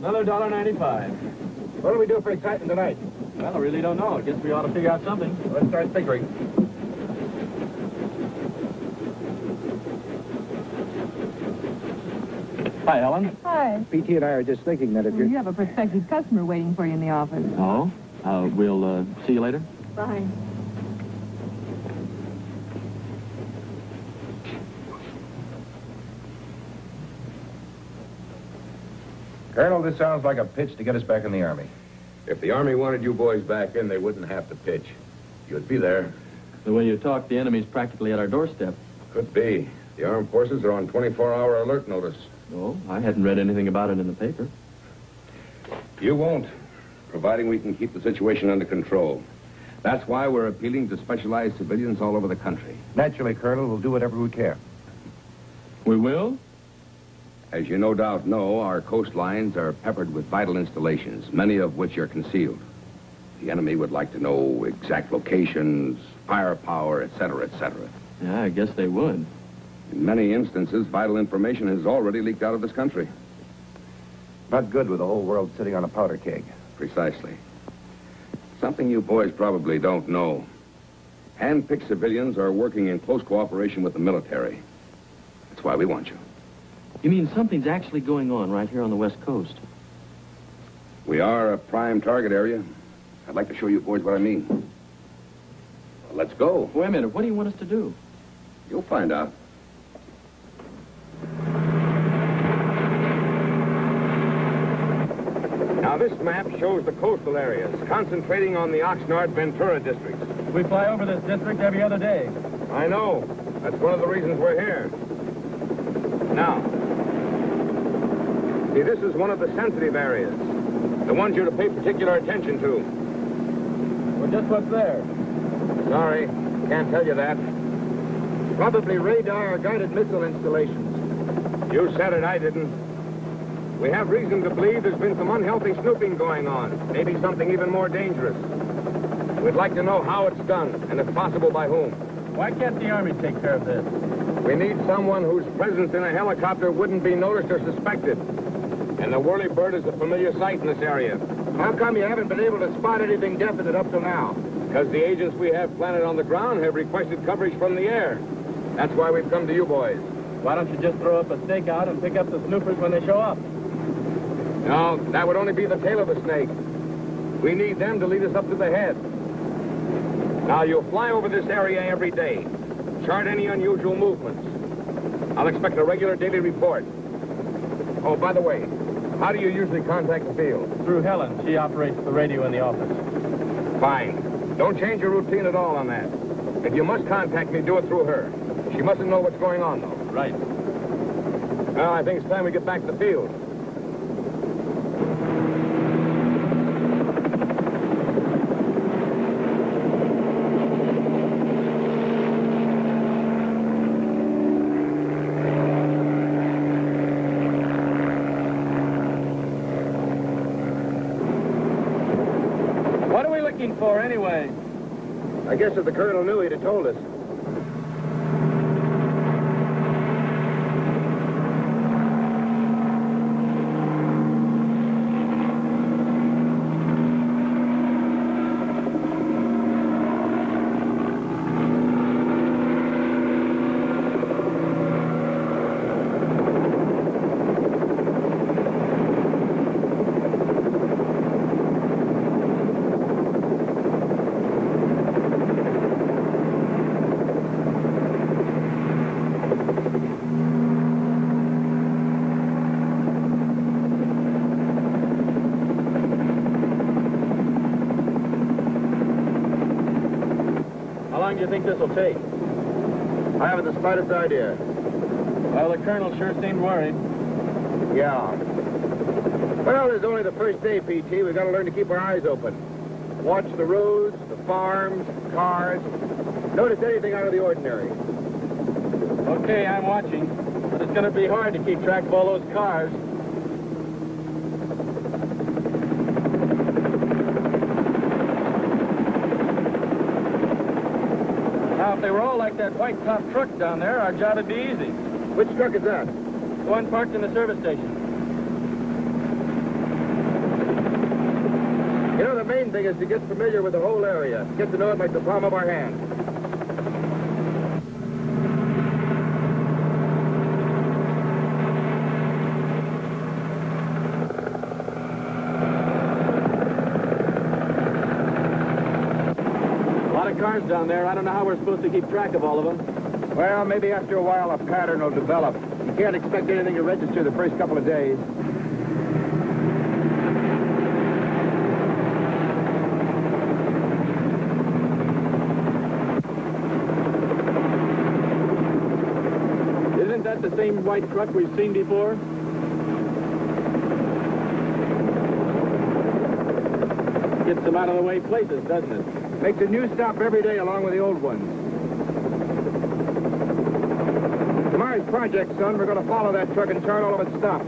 Another $1.95. What do we do for excitement tonight? Well, I really don't know. I guess we ought to figure out something. Let's start figuring. Hi, Ellen. Hi. P.T. and I are just thinking that if You have a prospective customer waiting for you in the office. Oh? We'll see you later. Bye. Colonel, this sounds like a pitch to get us back in the Army. If the Army wanted you boys back in, they wouldn't have to pitch. You'd be there. The way you talk, the enemy's practically at our doorstep. Could be. The armed forces are on 24-hour alert notice. Oh, I hadn't read anything about it in the paper. You won't, providing we can keep the situation under control. That's why we're appealing to specialized civilians all over the country. Naturally, Colonel, we'll do whatever we can. We will? As you no doubt know, our coastlines are peppered with vital installations, many of which are concealed. The enemy would like to know exact locations, firepower, etc., etc. Yeah, I guess they would. In many instances, vital information has already leaked out of this country. Not good with the whole world sitting on a powder keg. Precisely. Something you boys probably don't know. Hand-picked civilians are working in close cooperation with the military. That's why we want you. You mean something's actually going on right here on the West Coast? We are a prime target area. I'd like to show you boys what I mean. Well, let's go. Wait a minute. What do you want us to do? You'll find out. Now, this map shows the coastal areas, concentrating on the Oxnard-Ventura districts. We fly over this district every other day. I know. That's one of the reasons we're here. Now, see, this is one of the sensitive areas. The ones you're to pay particular attention to. Well, just what's there? Sorry, can't tell you that. Probably radar or guided missile installations. You said it, I didn't. We have reason to believe there's been some unhealthy snooping going on. Maybe something even more dangerous. We'd like to know how it's done, and if possible, by whom. Why can't the Army take care of this? We need someone whose presence in a helicopter wouldn't be noticed or suspected. And the Whirlybird is a familiar sight in this area. How come you haven't been able to spot anything definite up till now? Because the agents we have planted on the ground have requested coverage from the air. That's why we've come to you boys. Why don't you just throw up a stakeout and pick up the snoopers when they show up? No, that would only be the tail of the snake. We need them to lead us up to the head. Now, you'll fly over this area every day. Chart any unusual movements. I'll expect a regular daily report. Oh, by the way, how do you usually contact the field? Through Helen. She operates the radio in the office. Fine. Don't change your routine at all on that. If you must contact me, do it through her. She mustn't know what's going on, though. Right. Well, I think it's time we get back to the field. What are we looking for, anyway? I guess if the colonel knew, he'd have told us. How long do you think this will take? I haven't the slightest idea. Well, the colonel sure seemed worried. Yeah. Well, it's only the first day, P.T. We've got to learn to keep our eyes open. Watch the roads, the farms, cars. Notice anything out of the ordinary. Okay, I'm watching. But it's going to be hard to keep track of all those cars. Now, if they were all like that white-top truck down there, our job would be easy. Which truck is that? The one parked in the service station. thing is to get familiar with the whole area. Get to know it like the palm of our hand. A lot of cars down there. I don't know how we're supposed to keep track of all of them. Well, maybe after a while a pattern will develop. You can't expect anything to register the first couple of days. Isn't that the same white truck we've seen before? Gets them out of the way places, doesn't it? Makes a new stop every day along with the old ones. Tomorrow's project, son, we're going to follow that truck and chart all of its stops.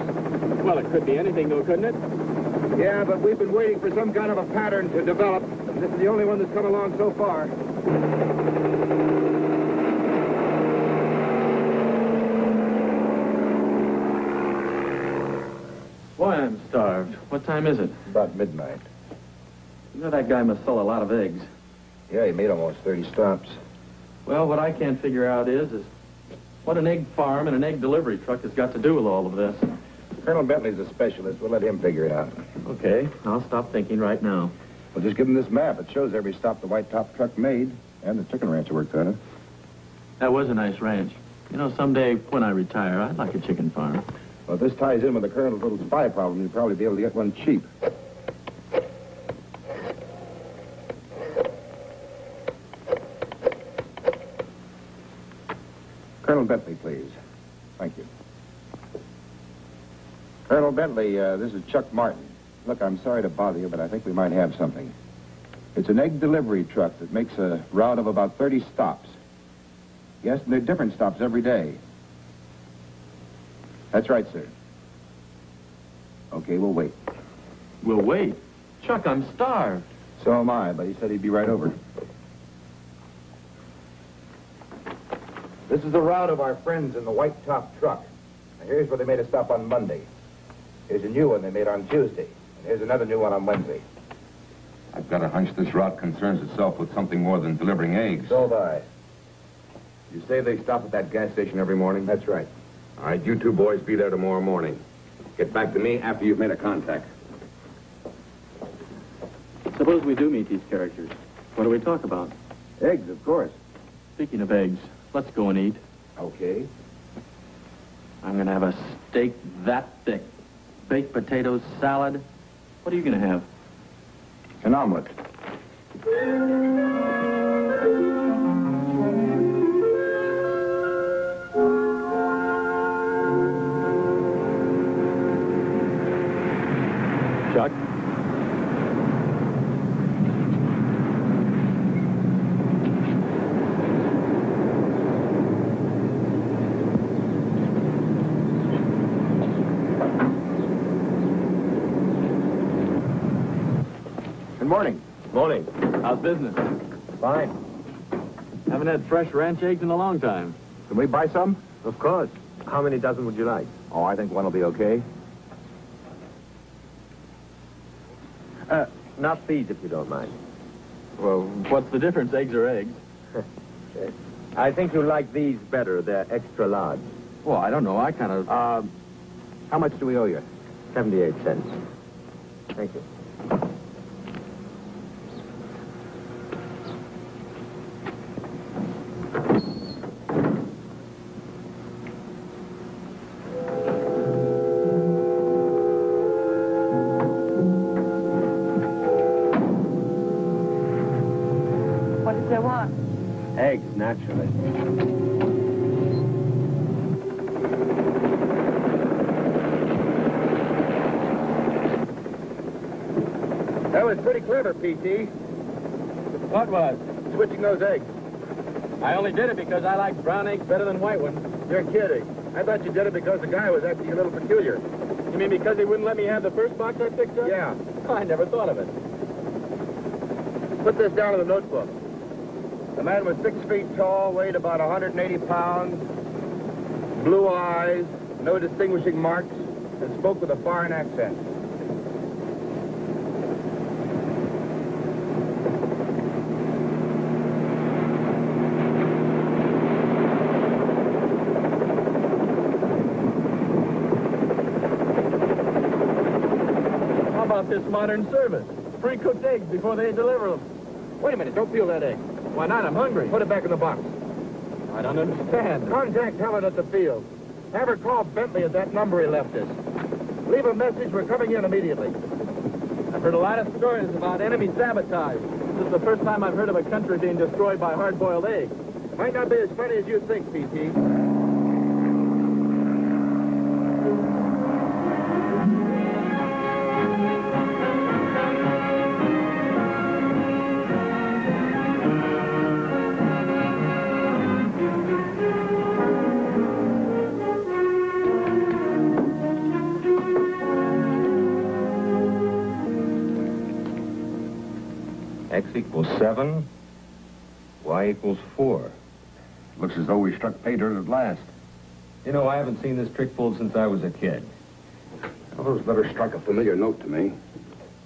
Well, it could be anything, though, couldn't it? Yeah, but we've been waiting for some kind of a pattern to develop. This is the only one that's come along so far. Boy, I'm starved. What time is it? About midnight. You know, that guy must sell a lot of eggs. Yeah, he made almost 30 stops. Well, what I can't figure out is what an egg farm and an egg delivery truck has got to do with all of this. Colonel Bentley's a specialist. We'll let him figure it out. Okay, I'll stop thinking right now. Well, just give him this map. It shows every stop the white top truck made, and the chicken ranch worked on it. That was a nice ranch. You know, someday when I retire, I'd like a chicken farm. Well, if this ties in with the Colonel's little spy problem, you'll probably be able to get one cheap. Colonel Bentley, please. Thank you. Colonel Bentley, this is Chuck Martin. Look, I'm sorry to bother you, but I think we might have something. It's an egg delivery truck that makes a route of about 30 stops. Yes, and they're different stops every day. That's right, sir. Okay, we'll wait. We'll wait. Chuck, I'm starved. So am I, but he said he'd be right over. This is the route of our friends in the white top truck. Now, here's where they made a stop on Monday. Here's a new one they made on Tuesday. And here's another new one on Wednesday. I've got a hunch this route concerns itself with something more than delivering eggs. So have I. You say they stop at that gas station every morning? That's right. All right, you two boys be there tomorrow morning. Get back to me after you've made a contact. Suppose we do meet these characters. What do we talk about? Eggs, of course. Speaking of eggs, let's go and eat. Okay. I'm going to have a steak that thick. Baked potatoes, salad. What are you going to have? An omelet. Chuck? Good morning. Morning. How's business? Fine. Haven't had fresh ranch eggs in a long time. Can we buy some? Of course. How many dozen would you like? Oh, I think one will be okay. Not these, if you don't mind. Well, what's the difference, eggs or eggs? I think you'll like these better. They're extra large. Well, I don't know. I kind of... How much do we owe you? 78 cents. Thank you. What does they want? Eggs, naturally. That was pretty clever, P.T. What was? Switching those eggs. I only did it because I like brown eggs better than white ones. You're kidding. I thought you did it because the guy was acting a little peculiar. You mean because he wouldn't let me have the first box I picked up? Yeah. Oh, I never thought of it. Put this down in the notebook. The man was 6 feet tall, weighed about 180 pounds, blue eyes, no distinguishing marks, and spoke with a foreign accent. about this modern service? Pre-cooked eggs before they deliver them. Wait a minute, don't peel that egg. Why not? I'm hungry. Put it back in the box. I don't understand. Contact Helen at the field. Have her call Bentley at that number he left us. Leave a message, we're coming in immediately. I've heard a lot of stories about enemy sabotage. This is the first time I've heard of a country being destroyed by hard-boiled eggs. Might not be as funny as you think, PT. X equals 7. Y equals 4. Looks as though we struck pay dirt at last. You know, I haven't seen this trick pulled since I was a kid. Well, those letters struck a familiar note to me.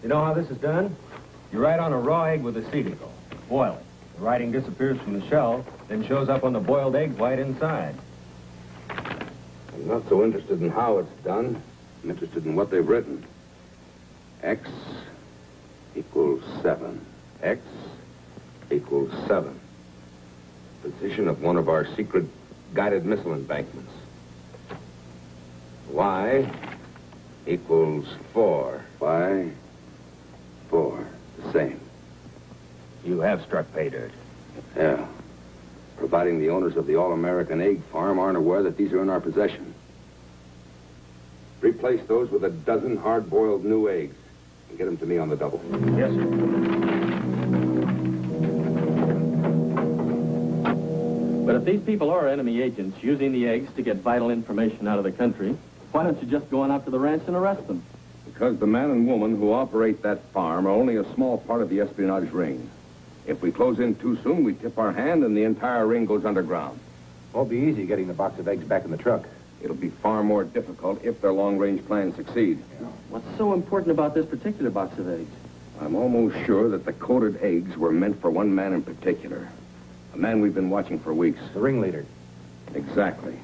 You know how this is done? You write on a raw egg with acetyl. Boil it. The writing disappears from the shell, then shows up on the boiled egg white inside. I'm not so interested in how it's done. I'm interested in what they've written. X equals 7. X equals 7. Position of one of our secret guided missile embankments. Y equals 4. Y, 4. The same. You have struck pay dirt. Yeah. Providing the owners of the All-American Egg Farm aren't aware that these are in our possession. Replace those with a dozen hard-boiled new eggs and get them to me on the double. Yes, sir. But if these people are enemy agents using the eggs to get vital information out of the country, why don't you just go on out to the ranch and arrest them? Because the man and woman who operate that farm are only a small part of the espionage ring. If we close in too soon, we tip our hand and the entire ring goes underground. Won't be easy getting the box of eggs back in the truck. It'll be far more difficult if their long-range plans succeed. What's so important about this particular box of eggs? I'm almost sure that the coded eggs were meant for one man in particular. A man we've been watching for weeks. The ringleader. Exactly.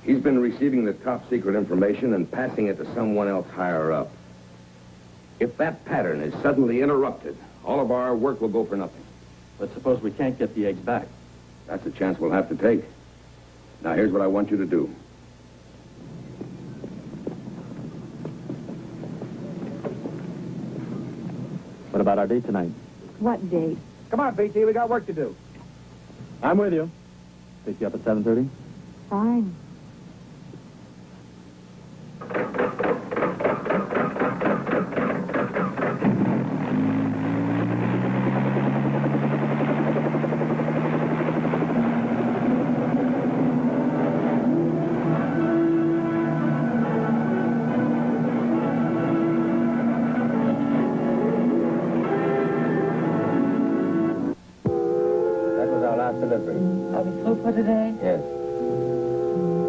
He's been receiving the top-secret information and passing it to someone else higher up. If that pattern is suddenly interrupted, all of our work will go for nothing. But suppose we can't get the eggs back. That's a chance we'll have to take. Now, here's what I want you to do. What about our date tonight? What date? Come on, PT, we got work to do. I'm with you. Pick you up at 7:30? Fine. Delivery. Are we through for today? Yes.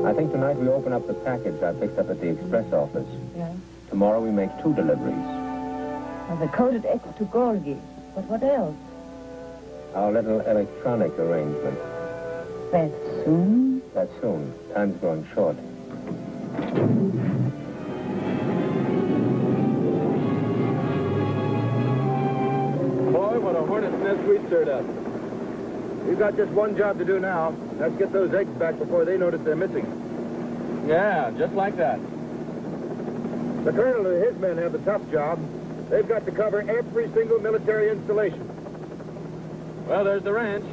I think tonight we open up the package I picked up at the express office. Yeah. Tomorrow we make 2 deliveries. Well, the coded eggs to Golgi. But what else? Our little electronic arrangement. That soon? That soon. Time's growing short. Boy, what a hornet's nest we stirred up. We've got just one job to do now. Let's get those eggs back before they notice they're missing. Yeah, just like that. The colonel and his men have the tough job. They've got to cover every single military installation. Well, there's the ranch.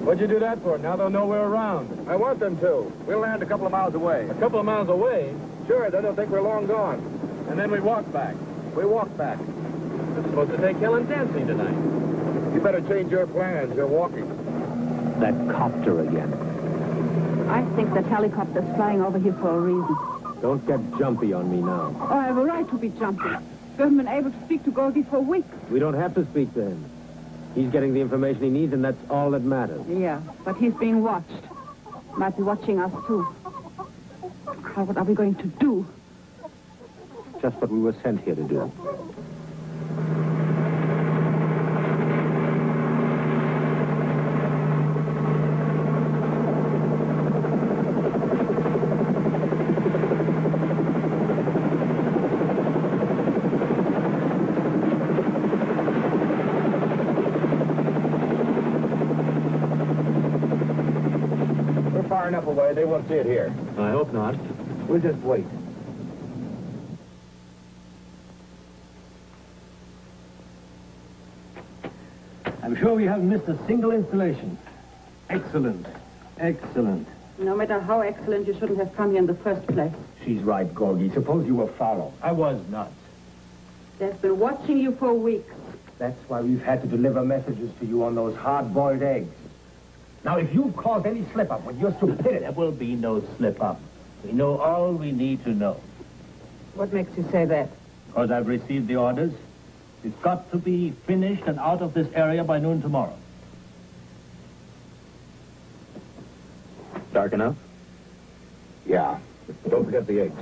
What'd you do that for? Now they'll know we're around. I want them to. We'll land a couple of miles away. A couple of miles away, Sure, then they'll think we're long gone. and then we walk back. We walk back. It's supposed to take Helen dancing tonight. You better change your plans. You're walking. That copter again. I think that helicopter's flying over here for a reason. Don't get jumpy on me now. Oh, I have a right to be jumpy. We haven't been able to speak to Golgi for weeks. We don't have to speak to him. He's getting the information he needs, and that's all that matters. Yeah, but he's being watched. Might be watching us, too. Carl, what are we going to do? Just what we were sent here to do. Far enough away, they won't see it here. I hope not. We'll just wait. I'm sure we haven't missed a single installation. Excellent. Excellent. No matter how excellent, you shouldn't have come here in the first place. She's right, Gorgie. Suppose you were Faro. I was not. They've been watching you for weeks. That's why we've had to deliver messages to you on those hard-boiled eggs. Now, if you've caused any slip-up with your stupidity... There will be no slip-up. We know all we need to know. What makes you say that? Because I've received the orders. It's got to be finished and out of this area by noon tomorrow. Dark enough? Yeah. Don't forget the eggs.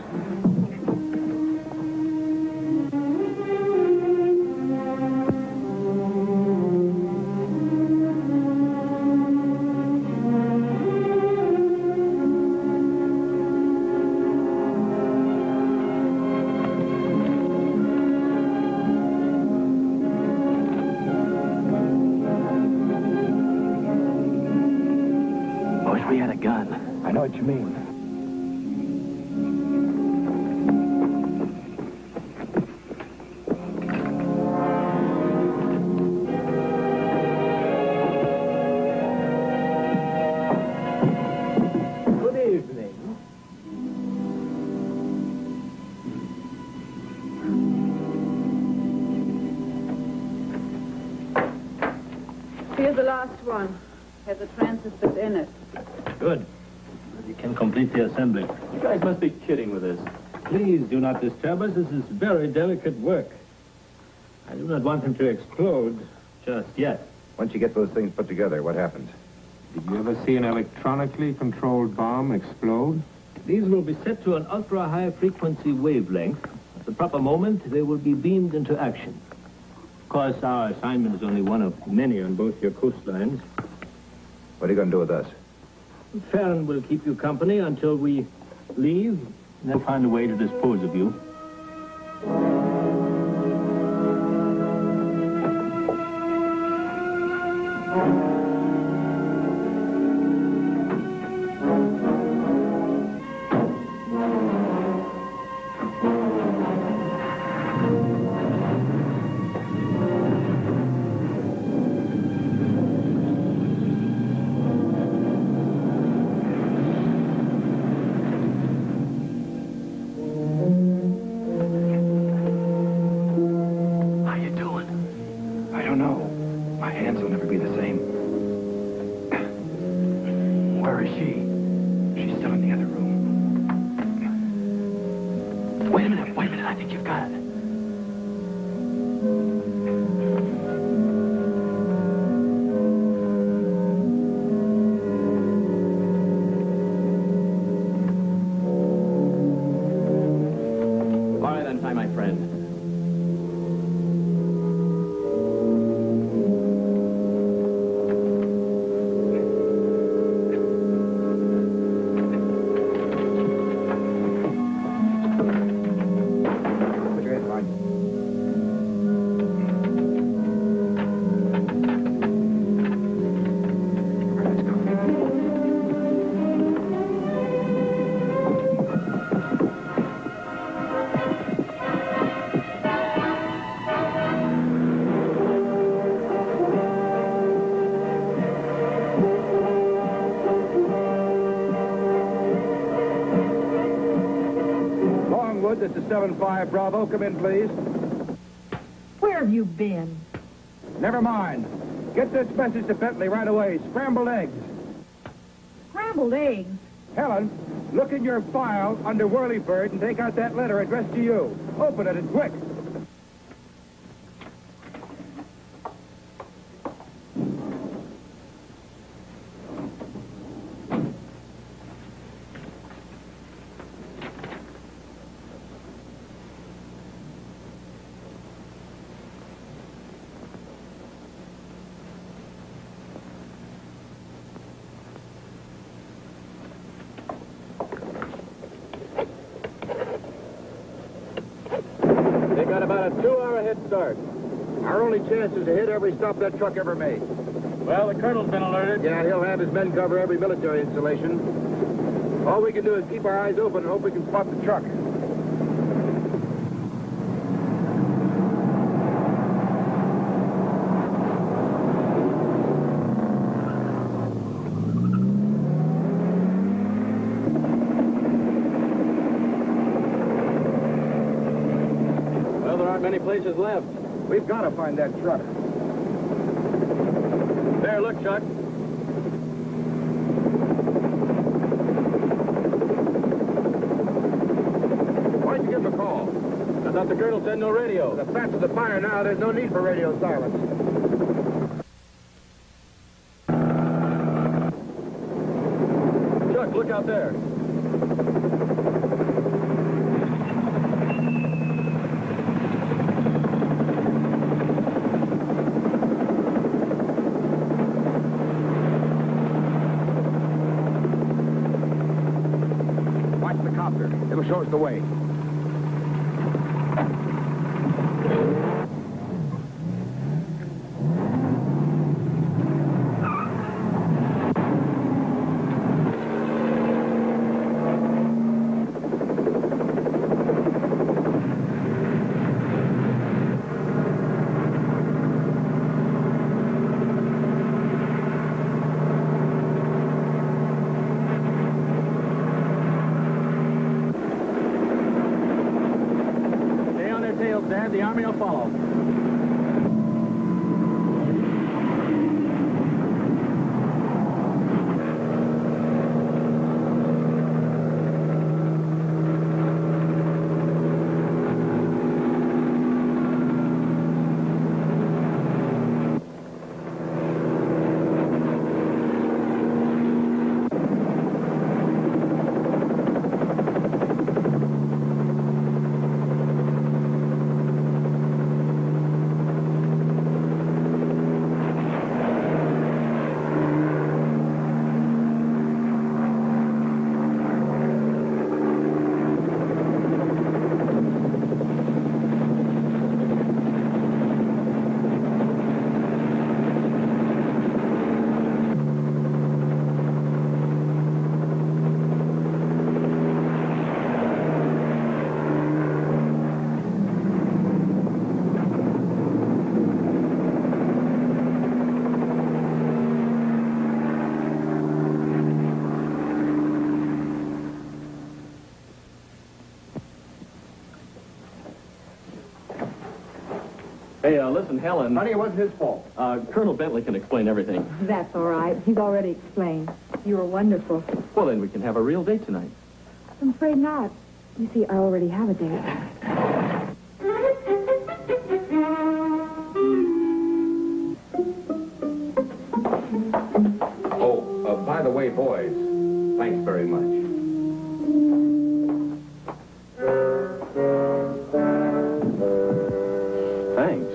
We had a gun. I know what you mean. Good evening. Here's the last one. Has the transistors in it. Good. You can complete the assembly. You guys must be kidding with this. Please do not disturb us. This is very delicate work. I do not want him to explode just yet. Once you get those things put together, what happens? Did you ever see an electronically controlled bomb explode? These will be set to an ultra-high frequency wavelength. At the proper moment, they will be beamed into action. Of course, our assignment is only one of many on both your coastlines. What are you going to do with us? Farron will keep you company until we leave, and then find a way to dispose of you. Wait a minute, I think you've got it. All right, untie my friend. This is 7-5 Bravo. Come in, please. Where have you been? Never mind. Get this message to Bentley right away. Scrambled eggs. Scrambled eggs? Helen, look in your file under Whirlybird and take out that letter addressed to you. Open it and quick. got a 2-hour head start. Our only chance is to hit every stop that truck ever made. Well, the colonel's been alerted. Yeah, he'll have his men cover every military installation. All we can do is keep our eyes open and hope we can spot the truck. Well, there aren't many places left. We've got to find that truck. There, look, Chuck. Why don't you give him a call? I thought the colonel said no radio. The fence is afire now. There's no need for radio silence. Chuck, look out there. Watch the copter. It'll show us the way. Dad, the Army will follow. Hey, listen, Helen. Honey, it wasn't his fault. Colonel Bentley can explain everything. That's all right. He's already explained. You were wonderful. Well, then we can have a real date tonight. I'm afraid not. You see, I already have a date. Oh, by the way, boys, thanks very much. Thanks.